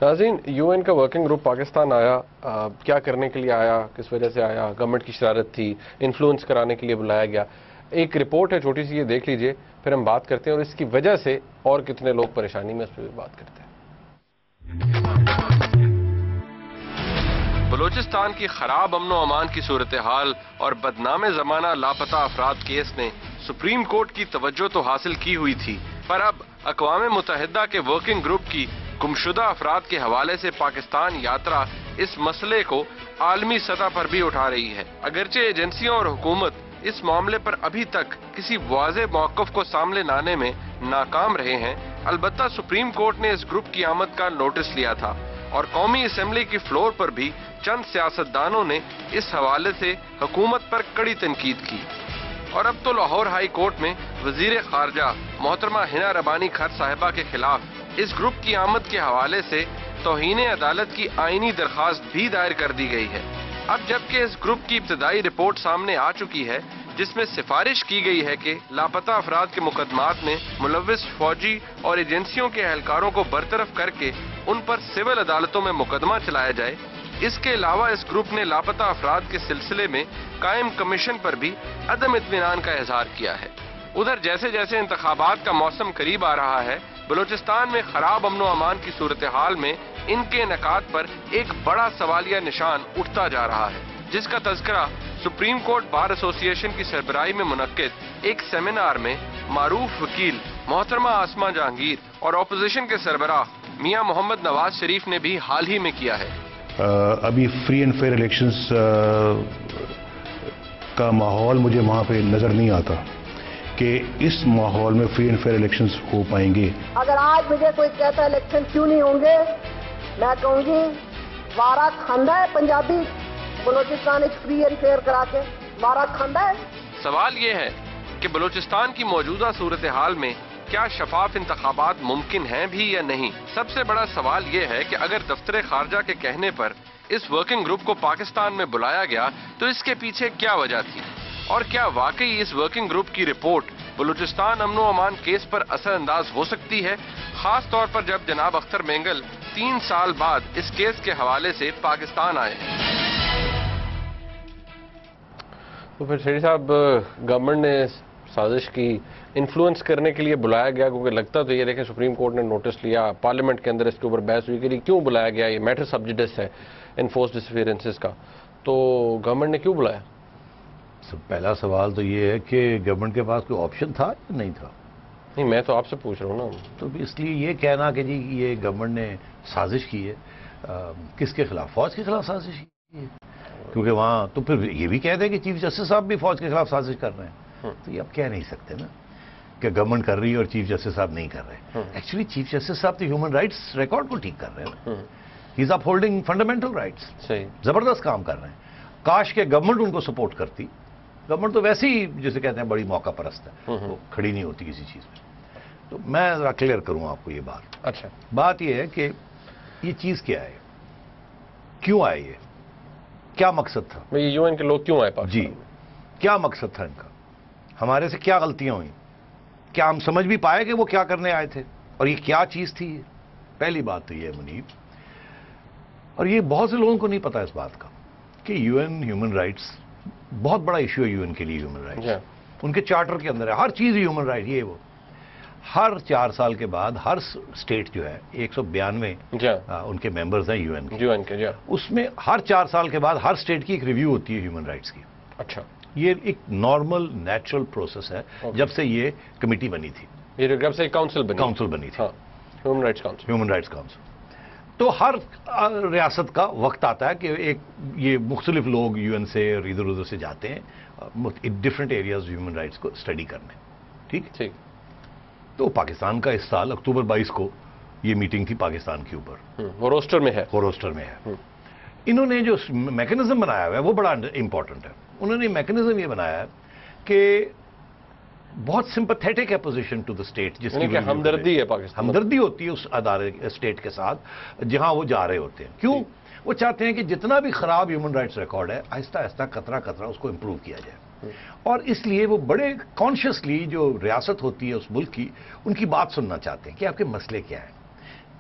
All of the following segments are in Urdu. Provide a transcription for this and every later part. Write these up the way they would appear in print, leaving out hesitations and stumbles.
ناظرین، یو این کا ورکنگ گروپ پاکستان آیا، کیا کرنے کے لیے آیا، کس وجہ سے آیا؟ گورنمنٹ کی شرارت تھی، انفلوئنس کرانے کے لیے بلایا گیا؟ ایک رپورٹ ہے چھوٹی سی، یہ دیکھ لیجئے، پھر ہم بات کرتے ہیں اور اس کی وجہ سے اور کتنے لوگ پریشانی میں، اس پہ بھی بات کرتے ہیں۔ بلوچستان کی خراب امن و امان کی صورتحال اور بدنام زمانہ لاپتہ افراد کیس نے سپریم کورٹ کی توجہ تو حاصل کی ہوئی تھی، پر اب اقوام متحدہ کے ورکنگ گروپ کی گمشدہ افراد کے حوالے سے پاکستان یاترا اس مسئلے کو عالمی سطح پر بھی اٹھا رہی ہے۔ اگرچہ ایجنسیوں اور حکومت اس معاملے پر ابھی تک کسی واضح موقف کو سامنے لانے میں ناکام رہے ہیں، البتہ سپریم کورٹ نے اس گروپ کی آمد کا نوٹس لیا تھا اور قومی اسمبلی کی فلور پر بھی چند سیاستدانوں نے اس حوالے سے حکومت پر کڑی تنقید کی۔ اور اب تو لاہور ہائی کورٹ میں وزیر خارجہ محترمہ ہنا ربانی کھر صاحبہ کے خلاف اس گروپ کی آمد کے حوالے سے توہین عدالت کی آئینی درخواست بھی دائر کر دی گئی ہے۔ اب جبکہ اس گروپ کی ابتدائی رپورٹ سامنے آ چکی ہے، جس میں سفارش کی گئی ہے کہ لاپتہ افراد کے مقدمات میں ملوث فوجی اور ایجنسیوں کے اہلکاروں کو برطرف کر کے ان پر سول عدالتوں میں مقدمہ چلایا جائے۔ اس کے علاوہ اس گروپ نے لاپتہ افراد کے سلسلے میں قائم کمیشن پر بھی عدم اطمینان کا اظہار کیا ہے۔ ادھر جیسے جیسے انتخابات کا موسم قریب آ رہا ہے، بلوچستان میں خراب امن و امان کی صورتحال میں ان کے انعقاد پر ایک بڑا سوالیہ نشان اٹھتا جا رہا ہے، جس کا تذکرہ سپریم کورٹ بار ایسوسی ایشن کی سربراہی میں منعقد ایک سیمینار میں معروف وکیل محترمہ آسمہ جہانگیر اور اپوزیشن کے سربراہ میاں محمد نواز شریف نے بھی حال ہی میں کیا ہے۔ ابھی فری اینڈ فیئر الیکشنز کا ماحول مجھے وہاں پہ نظر نہیں آتا کہ اس ماحول میں فری اینڈ فیئر الیکشنز ہو پائیں گے۔ اگر آج مجھے کوئی کہتا ہے الیکشن کیوں نہیں ہوں گے، میں کہوں گی وارا کھاندا ہے Punjabi Balochistan free and fair کرا کے، وارا کھاندا ہے۔ سوال یہ ہے کہ بلوچستان کی موجودہ صورتحال میں کیا شفاف انتخابات ممکن ہیں بھی یا نہیں؟ سب سے بڑا سوال یہ ہے کہ اگر دفتر خارجہ کے کہنے پر اس ورکنگ گروپ کو پاکستان میں بلایا گیا تو اس کے پیچھے کیا وجہ تھی، اور کیا واقعی اس ورکنگ گروپ کی رپورٹ بلوچستان امن و امان کیس پر اثر انداز ہو سکتی ہے، خاص طور پر جب جناب اختر مینگل 3 سال بعد اس کیس کے حوالے سے پاکستان آئے ہیں۔ تو پھر شریف صاحب، گورنمنٹ نے سازش کی، انفلوئنس کرنے کے لیے بلایا گیا، کیونکہ لگتا تو یہ دیکھیں سپریم کورٹ نے نوٹس لیا، پارلیمنٹ کے اندر اس کے اوپر بحث ہوئی کہ کیوں بلایا گیا، یہ میٹر سب جوڈس ہے انفورس ڈسفیئرنسز کا، تو گورنمنٹ نے کیوں بلایا؟ پہلا سوال تو یہ ہے کہ گورنمنٹ کے پاس کوئی آپشن تھا یا نہیں تھا؟ نہیں، میں تو آپ سے پوچھ رہا ہوں نا۔ تو اس لیے یہ کہنا کہ جی یہ گورنمنٹ نے سازش کی ہے، کس کے خلاف؟ فوج کے خلاف سازش کی ہے، کیونکہ وہاں تو پھر یہ بھی کہہ دیں کہ چیف جسٹس صاحب بھی فوج کے خلاف سازش کر رہے ہیں، تو یہ اب کہہ نہیں سکتے نا کہ گورنمنٹ کر رہی ہے اور چیف جسٹس صاحب نہیں کر رہے۔ ایکچولی چیف جسٹس صاحب تو ہیومن رائٹس ریکارڈ کو ٹھیک کر رہے ہیں، ہی از اپ ہولڈنگ فنڈامنٹل رائٹس، صحیح، زبردست کام کر رہے ہیں۔ کاش کہ گورنمنٹ ان کو سپورٹ کرتی، گورنمنٹ تو ویسے ہی جسے کہتے ہیں بڑی موقع پرست ہے، وہ کھڑی نہیں ہوتی کسی چیز میں۔ تو میں ذرا کلیئر کروں آپ کو یہ بات۔ اچھا، بات یہ ہے کہ یہ چیز کیا ہے، کیوں آئے، یہ کیا مقصد تھا؟ یہ یو این کے لوگ کیوں آئے پاکستان؟ جی، کیا مقصد تھا ان کا؟ ہمارے سے کیا غلطیاں ہوئیں؟ کیا ہم سمجھ بھی پائے کہ وہ کیا کرنے آئے تھے اور یہ کیا چیز تھی؟ پہلی بات تو یہ ہے منیب، اور یہ بہت سے لوگوں کو نہیں پتا اس بات کا کہ یو این ہیومن رائٹس بہت بڑا ایشو ہے یو این کے لیے۔ ہیومن رائٹس ان کے چارٹر کے اندر ہے، ہر چیز ہیومن رائٹ، یہ وہ ہر 4 سال کے بعد ہر اسٹیٹ جو ہے 192 ان کے ممبرز ہیں یو این کے، اس میں ہر 4 سال کے بعد ہر اسٹیٹ کی ایک ریویو ہوتی ہے ہیومن رائٹس کی۔ اچھا، یہ ایک نارمل نیچرل پروسیس ہے جب سے یہ کمیٹی بنی تھی، یہ جب سے کاؤنسل بنی تھی، ہیومن رائٹس کاؤنسل۔ تو ہر ریاست کا وقت آتا ہے کہ ایک یہ مختلف لوگ یو این سے اور ادھر ادھر سے جاتے ہیں ڈفرینٹ ایریاز ہیومن رائٹس کو اسٹڈی کرنے، ٹھیک۔ تو پاکستان کا اس سال اکتوبر 22 کو یہ میٹنگ تھی پاکستان کے اوپر، وہ روسٹر میں ہے، انہوں نے جو میکنزم بنایا ہوا ہے وہ بڑا امپورٹنٹ ہے۔ انہوں نے میکنزم یہ بنایا ہے کہ بہت سمپتھیٹک ہے پوزیشن ٹو دا اسٹیٹ، جس کی ہمدردی ہے، پاکستان ہمدردی ہوتی ہے اس ادارے اسٹیٹ کے ساتھ جہاں وہ جا رہے ہوتے ہیں۔ کیوں؟ وہ چاہتے ہیں کہ جتنا بھی خراب ہیومن رائٹس ریکارڈ ہے آہستہ آہستہ قطرہ قطرہ اس کو امپروو کیا جائے، اور اس لیے وہ بڑے کانشیسلی جو ریاست ہوتی ہے اس ملک کی ان کی بات سننا چاہتے ہیں کہ آپ کے مسئلے کیا ہیں۔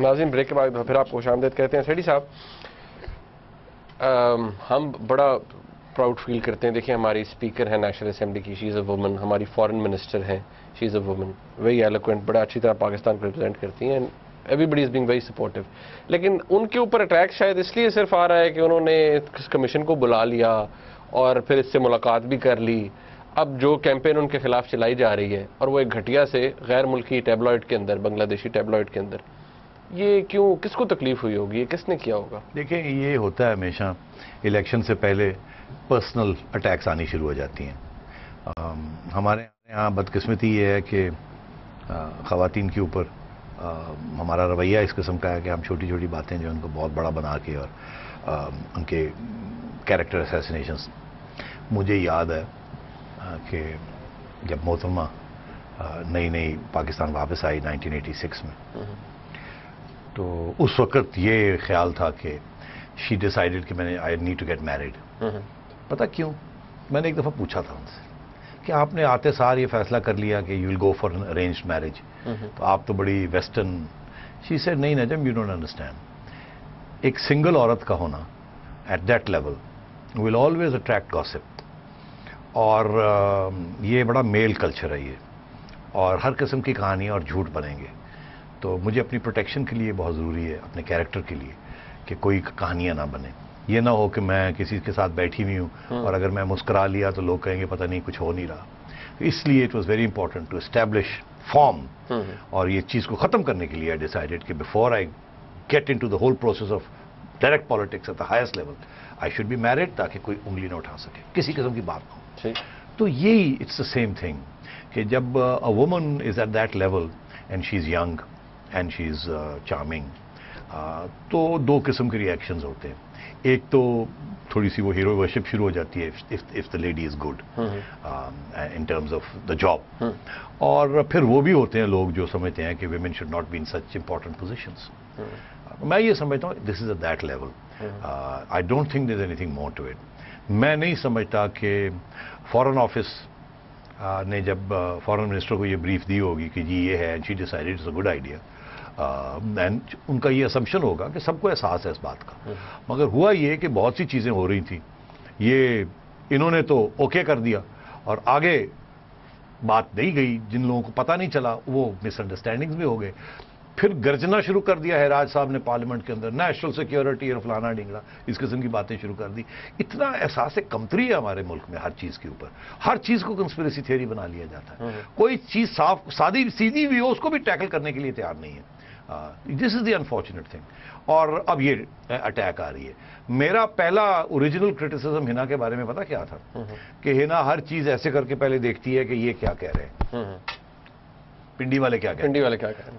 ناظرین بریک کے بعد پھر آپ کو خوش آمدید کہتے ہیں. سیٹھی صاحب ہم بڑا پراؤڈ فیل کرتے ہیں. دیکھیں ہماری اسپیکر ہیں نیشنل اسمبلی کی, شی از اے وومن. ہماری فارن منسٹر ہیں, she is a woman, very eloquent, بڑا اچھی طرح پاکستان کو ریپرزینٹ کرتی ہیں. Everybody is being very supportive. لیکن ان کے اوپر اٹیک شاید اس لیے صرف آ رہا ہے کہ انہوں نے اس کمیشن کو بلا لیا اور پھر اس سے ملاقات بھی کر لی. اب جو کیمپین ان کے خلاف چلائی جا رہی ہے اور وہ ایک گھٹیا سے غیر ملکی ٹیبلائڈ کے اندر, بنگلہ دیشی ٹیبلائڈ کے اندر, یہ کیوں, کس کو تکلیف ہوئی ہوگی, یہ کس نے کیا ہوگا؟ دیکھیں یہ ہوتا ہے ہمیشہ, الیکشن سے پہلے پرسنل اٹیکس آنی شروع ہو جاتی ہیں. ہمارے یہاں بدقسمتی یہ ہے کہ خواتین کے اوپر ہمارا رویہ اس قسم کا ہے کہ ہم چھوٹی چھوٹی باتیں جو ان کو بہت بڑا بنا کے اور ان کے کیریکٹر اسیسینیشنز. مجھے یاد ہے کہ جب محترمہ نئی نئی پاکستان واپس آئی 1986 میں, تو اس وقت یہ خیال تھا کہ شی ڈیسائیڈڈ کہ میں نے I need to get married. پتہ کیوں؟ میں نے ایک دفعہ پوچھا تھا ان سے کہ آپ نے آتے سار یہ فیصلہ کر لیا کہ you will go for an arranged marriage, تو آپ تو بڑی ویسٹرن. شی سیڈ نہیں نجم, یو ڈونٹ انڈرسٹینڈ. ایک سنگل عورت کا ہونا at that level will always attract gossip, اور یہ بڑا میل کلچر ہے یہ, اور ہر قسم کی کہانی اور جھوٹ بنیں گے. تو مجھے اپنی پروٹیکشن کے لیے بہت ضروری ہے, اپنے کیریکٹر کے لیے, کہ کوئی کہانیاں نہ بنیں. یہ نہ ہو کہ میں کسی کے ساتھ بیٹھی ہوئی ہوں اور اگر میں مسکرا لیا تو لوگ کہیں گے پتہ نہیں کچھ ہو نہیں رہا. تو اس لیے it was very important to establish form, اور یہ چیز کو ختم کرنے کے لیے آئی ڈیسائیڈڈ کہ before I get into the whole process of direct politics at the highest level I should be married, تاکہ کوئی انگلی نہ اٹھا سکے, کسی قسم کی بات نہ ہو. تو یہی اٹس دا سیم تھنگ کہ جب a woman is at that level and she is young and she is charming, تو دو قسم کے ریئیکشنز ہوتے ہیں. ایک تو تھوڑی سی وہ ہیرو ورشپ شروع ہو جاتی ہے if the lady is good in terms of the job, اور پھر وہ بھی ہوتے ہیں لوگ جو سمجھتے ہیں کہ women should not be in such important positions. میں یہ سمجھتا ہوں this is at that level. I don't think there is anything more to it. میں نہیں سمجھتا کہ فارن آفس نے جب فارن منسٹر کو یہ بریف دی ہوگی کہ جی یہ ہے, and she decided it's a good idea, and ان کا یہ اسمپشن ہوگا کہ سب کو احساس ہے اس بات کا. مگر ہوا یہ کہ بہت سی چیزیں ہو رہی تھیں, یہ انہوں نے تو اوکے کر دیا, اور آگے بات نہیں گئی. جن لوگوں کو پتہ نہیں چلا وہ مس انڈرسٹینڈنگز بھی ہو گئے. پھر گرجنا شروع کر دیا ہے راج صاحب نے پارلیمنٹ کے اندر, نیشنل سیکیورٹی اور فلانا ڈنگلا, اس قسم کی باتیں شروع کر دی. اتنا احساس کمتری ہے ہمارے ملک میں ہر چیز کے اوپر, ہر چیز کو کنسپریسی تھیوری بنا لیا جاتا ہے. کوئی چیز صاف سادی سیدھی بھی ہو اس کو بھی ٹیکل کرنے کے لیے تیار نہیں ہے. دس از دی انفارچونیٹ تھنگ. اور اب یہ اٹیک آ رہی ہے. میرا پہلا اوریجنل کرٹیسزم ہنا کے بارے میں پتا کیا تھا کہ ہنا ہر چیز ایسے کر کے پہلے دیکھتی ہے کہ یہ کیا کہہ رہے ہیں, پنڈی والے کیا کہیں گے.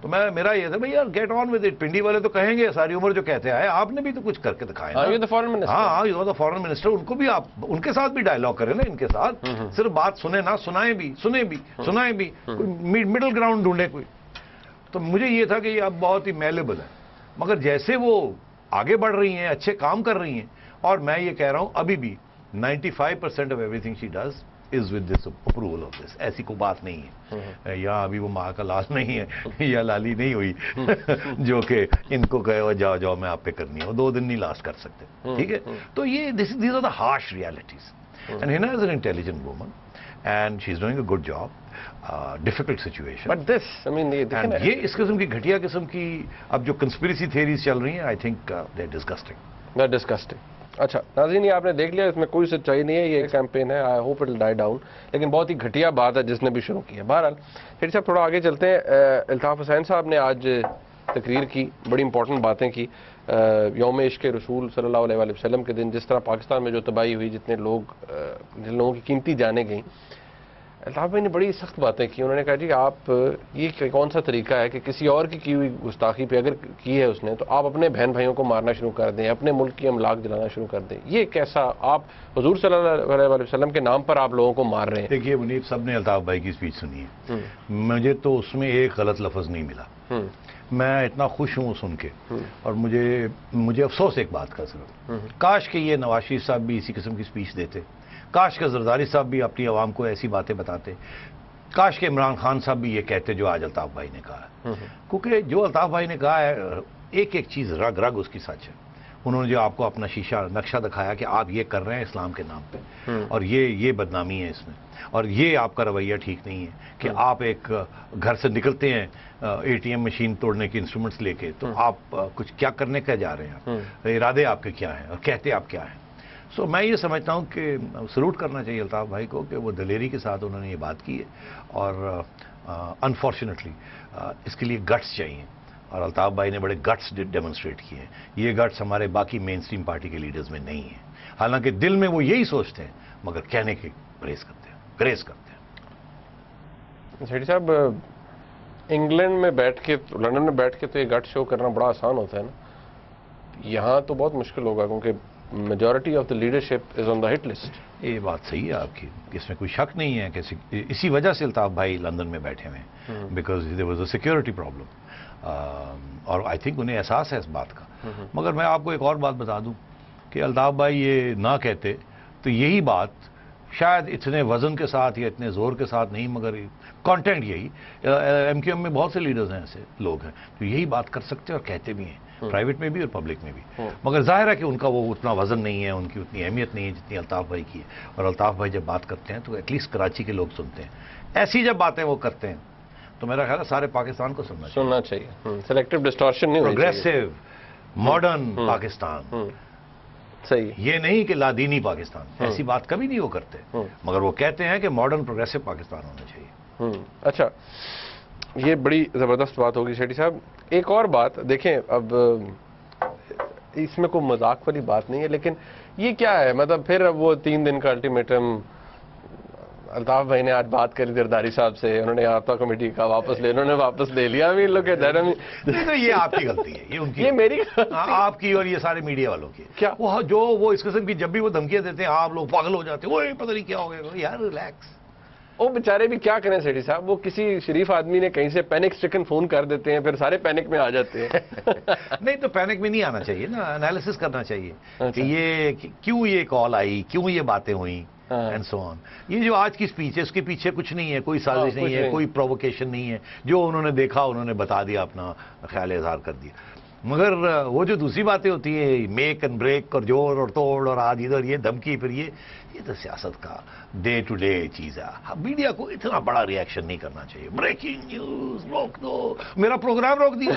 تو میرا یہ تھا بھائی یار get on with it. Pindi والے تو کہیں گے ساری عمر جو کہتے آئے, آپ نے بھی تو کچھ کر کے دکھائے. ہاں یو دا فارن منسٹر, ان کو بھی آپ ان کے ساتھ بھی ڈائلاگ کریں نا, ان کے ساتھ صرف بات سنیں نہ, سنائیں بھی مڈل گراؤنڈ ڈھونڈیں کوئی. تو مجھے یہ تھا کہ یہ اب بہت ہی میلیبل ہے, مگر جیسے وہ آگے بڑھ رہی ہیں, اچھے کام کر رہی ہیں, اور میں یہ کہہ رہا ہوں ابھی بھی 95% of every thing she does is with this approval of this. ایسی کوئی بات نہیں ہے, یا ابھی وہ ماں کا لال نہیں ہے یا لالی نہیں ہوئی جو کہ ان کو کہے جاؤ جاؤ میں آپ پہ کرنی ہے, وہ 2 دن نہیں لاسٹ کر سکتے. ٹھیک ہے, تو یہ these are the harsh realities. And Hina is an intelligent woman and she is doing a good job. Difficult situation, but this یہ اس قسم کی گھٹیا قسم کی اب جو کنسپریسی تھیریز چل رہی ہیں, I think they are disgusting. اچھا ناظرین, یہ آپ نے دیکھ لیا, اس میں کوئی سچائی نہیں ہے, یہ ایک کیمپین ہے, I hope it will dye down, لیکن بہت ہی گھٹیا بات ہے جس نے بھی شروع کی ہے. بہرحال پھر صاحب تھوڑا آگے چلتے ہیں. الطاف حسین صاحب نے آج تقریر کی, بڑی امپورٹنٹ باتیں کی. یوم عشق رسول صلی اللہ علیہ وسلم کے دن جس طرح پاکستان میں جو تباہی ہوئی, جن لوگوں کی قیمتی جانیں گئیں, الطاف بھائی نے بڑی سخت باتیں کی. انہوں نے کہا جی آپ یہ کون سا طریقہ ہے کہ کسی اور کی ہوئی گستاخی پہ اگر کی ہے اس نے, تو آپ اپنے بہن بھائیوں کو مارنا شروع کر دیں, اپنے ملک کی املاک جلانا شروع کر دیں. یہ کیسا, آپ حضور صلی اللہ علیہ وسلم کے نام پر آپ لوگوں کو مار رہے ہیں. دیکھیے منیب, سب نے الطاف بھائی کی اسپیچ سنی ہے, مجھے تو اس میں ایک غلط لفظ نہیں ملا. میں اتنا خوش ہوں سن کے, اور مجھے افسوس ایک بات کا صرف, کاش کہ یہ نواز شریف صاحب بھی اسی قسم کی اسپیچ دیتے, کاش کہ زرداری صاحب بھی اپنی عوام کو ایسی باتیں بتاتے. کاش کہ عمران خان صاحب بھی یہ کہتے جو آج الطاف بھائی نے کہا ہے، کیونکہ جو الطاف بھائی نے کہا ہے ایک ایک چیز رگ رگ اس کی سچ ہے. انہوں نے جو آپ کو اپنا شیشہ نقشہ دکھایا کہ آپ یہ کر رہے ہیں اسلام کے نام پہ، اور یہ بدنامی ہے اس میں، اور یہ آپ کا رویہ ٹھیک نہیں ہے کہ آپ ایک گھر سے نکلتے ہیں اے ٹی ایم مشین توڑنے کے انسٹرومنٹس لے کے، تو آپ کچھ کیا کرنے کا جا رہے ہیں، ارادے آپ کے کیا ہیں اور کہتے آپ کیا ہیں. سو میں یہ سمجھتا ہوں کہ سلوٹ کرنا چاہیے الطاف بھائی کو کہ وہ دلیری کے ساتھ انہوں نے یہ بات کی ہے، اور انفارچونیٹلی اس کے لیے گٹس چاہیے، اور الطاف بھائی نے بڑے گٹس ڈیمونسٹریٹ کیے ہیں. یہ گٹس ہمارے باقی مین سٹریم پارٹی کے لیڈرز میں نہیں ہیں، حالانکہ دل میں وہ یہی سوچتے ہیں مگر کہنے کے گریز کرتے ہیں. سیٹھی صاحب، انگلینڈ میں بیٹھ کے، لندن میں بیٹھ کے تو یہ گٹ شو کرنا بڑا آسان ہوتا ہے نا، یہاں تو بہت مشکل ہوگا کیونکہ majority of the leadership is on the hit list. یہ بات صحیح ہے آپ کی، اس میں کوئی شک نہیں ہے کہ اسی وجہ سے الطاف بھائی لندن میں بیٹھے ہوئے ہیں، because there was a security problem, اور آئی تھنک انہیں احساس ہے اس بات کا. مگر میں آپ کو ایک اور بات بتا دوں کہ الطاف بھائی یہ نہ کہتے تو یہی بات شاید اتنے وزن کے ساتھ یا اتنے زور کے ساتھ نہیں، مگر کانٹینٹ یہی، ایم کیو ایم میں بہت سے لیڈرز ہیں، ایسے لوگ ہیں جو یہی بات کر سکتے اور کہتے بھی ہیں، پرائیویٹ میں بھی اور پبلک میں بھی. مگر ظاہر ہے کہ ان کا وہ اتنا وزن نہیں ہے، ان کی اتنی اہمیت نہیں ہے جتنی الطاف بھائی کی ہے. اور الطاف بھائی جب بات کرتے ہیں تو ایٹ لیسٹ کراچی کے لوگ سنتے ہیں. ایسی جب باتیں وہ کرتے ہیں تو میرا خیال ہے سارے پاکستان کو سننا چاہیے. سلیکٹو ڈسٹورشن نہیں، پروگریسو ماڈرن پاکستان، صحیح، یہ نہیں کہ لادینی پاکستان، ایسی بات کبھی نہیں وہ کرتے، مگر وہ کہتے ہیں کہ ماڈرن پروگریسو پاکستان ہونا چاہیے. اچھا، یہ بڑی زبردست بات ہوگی سیٹھی صاحب. ایک اور بات دیکھیں، اب اس میں کوئی مذاق والی بات نہیں ہے، لیکن یہ کیا ہے، مطلب پھر اب وہ 3 دن کا الٹیمیٹم الطاف بھائی نے آج بات کری زرداری صاحب سے، انہوں نے آپا کمیٹی کا انہوں نے واپس لے لیا. ابھی لوگ کہتے ہیں یہ آپ کی غلطی ہے، یہ ان کی، یہ میری آپ کی اور یہ سارے میڈیا والوں کی. کیا وہ اس قسم کی جب بھی وہ دھمکیاں دیتے ہیں آپ لوگ پاگل ہو جاتے ہیں، وہ پتہ نہیں کیا ہو گیا. یار ریلیکس. وہ بیچارے بھی کیا کریں سیٹھی صاحب، وہ کسی شریف آدمی نے کہیں سے پینک سٹیکن فون کر دیتے ہیں، پھر سارے پینک میں آ جاتے ہیں. نہیں تو پینک میں نہیں آنا چاہیے نا، انالیسس کرنا چاہیے کہ یہ کیوں یہ کال آئی، کیوں یہ باتیں ہوئیں، اینڈ سو آن. یہ جو آج کی اسپیچ ہے اس کے پیچھے کچھ نہیں ہے، کوئی سازش نہیں ہے، کوئی پرووکیشن نہیں ہے. جو انہوں نے دیکھا انہوں نے بتا دیا، اپنا خیال اظہار کر دیا. مگر وہ جو دوسری باتیں ہوتی ہیں، میک اینڈ بریک اور جوڑ اور توڑ اور آج ادھر یہ دھمکی، پھر یہ تو سیاست کا ڈے ٹو ڈے چیز ہے. میڈیا کو اتنا بڑا ریئیکشن نہیں کرنا چاہیے. بریکنگ نیوز روک دو، میرا پروگرام روک دیا،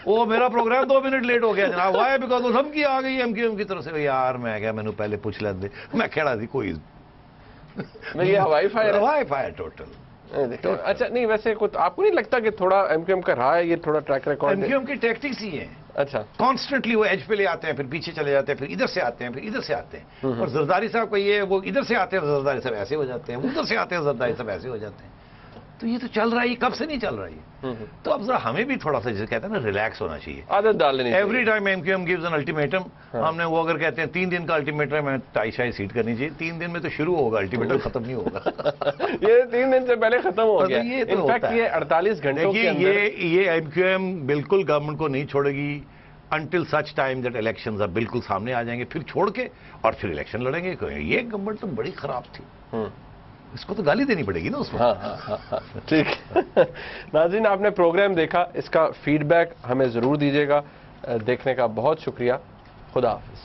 وہ میرا پروگرام 2 منٹ لیٹ ہو گیا جناب، وائی بیکاز وہ دھمکی آ گئی ایم کیو ایم کی طرف سے. یار میں کیا، میں نے پہلے پوچھ لیتے، میں کھڑا تھی کوئی ہوائی فائر ٹوٹل. اچھا نہیں، ویسے آپ کو نہیں لگتا کہ تھوڑا ایم کیو ایم کا رہا ہے یہ تھوڑا track record? M Q M کی ٹیکٹکس ہی ہیں. اچھا، کانسٹنٹلی وہ ایج پہ لے آتے ہیں، پھر پیچھے چلے جاتے ہیں، پھر ادھر سے آتے ہیں، پھر ادھر سے آتے ہیں. اور زرداری صاحب کا یہ، وہ ادھر سے آتے ہیں زرداری صاحب ایسے ہو جاتے ہیں، ادھر سے آتے ہیں زرداری صاحب ایسے ہو جاتے ہیں. تو یہ تو چل رہا ہے، یہ کب سے نہیں چل رہا ہے. تو اب ذرا ہمیں بھی تھوڑا سا جسے کہتے ہیں نا ریلیکس ہونا چاہیے، عادت ڈال لینی چاہیے. Every time M Q M gives an ultimatum, ہم نے وہ اگر کہتے ہیں 3 دن کا الٹیمیٹم ہے، ٹائی شائی سیٹ کرنی چاہیے. 3 دن میں تو شروع ہوگا، الٹیمیٹم ختم نہیں ہوگا. یہ 3 دن سے پہلے ختم ہو گیا. انفیکٹ یہ 48 گھنٹوں کے اندر یہ ایم کیو ایم بالکل گورنمنٹ کو نہیں چھوڑے گی until such time that elections اب بالکل سامنے آ جائیں گے، پھر چھوڑ کے اور پھر الیکشن لڑیں گے. یہ گورنمنٹ تو بڑی خراب تھی، اس کو تو گالی دینی پڑے گی نا اس وقت. ٹھیک. ناظرین، آپ نے پروگرام دیکھا، اس کا فیڈ بیک ہمیں ضرور دیجیے گا. دیکھنے کا بہت شکریہ. خدا حافظ.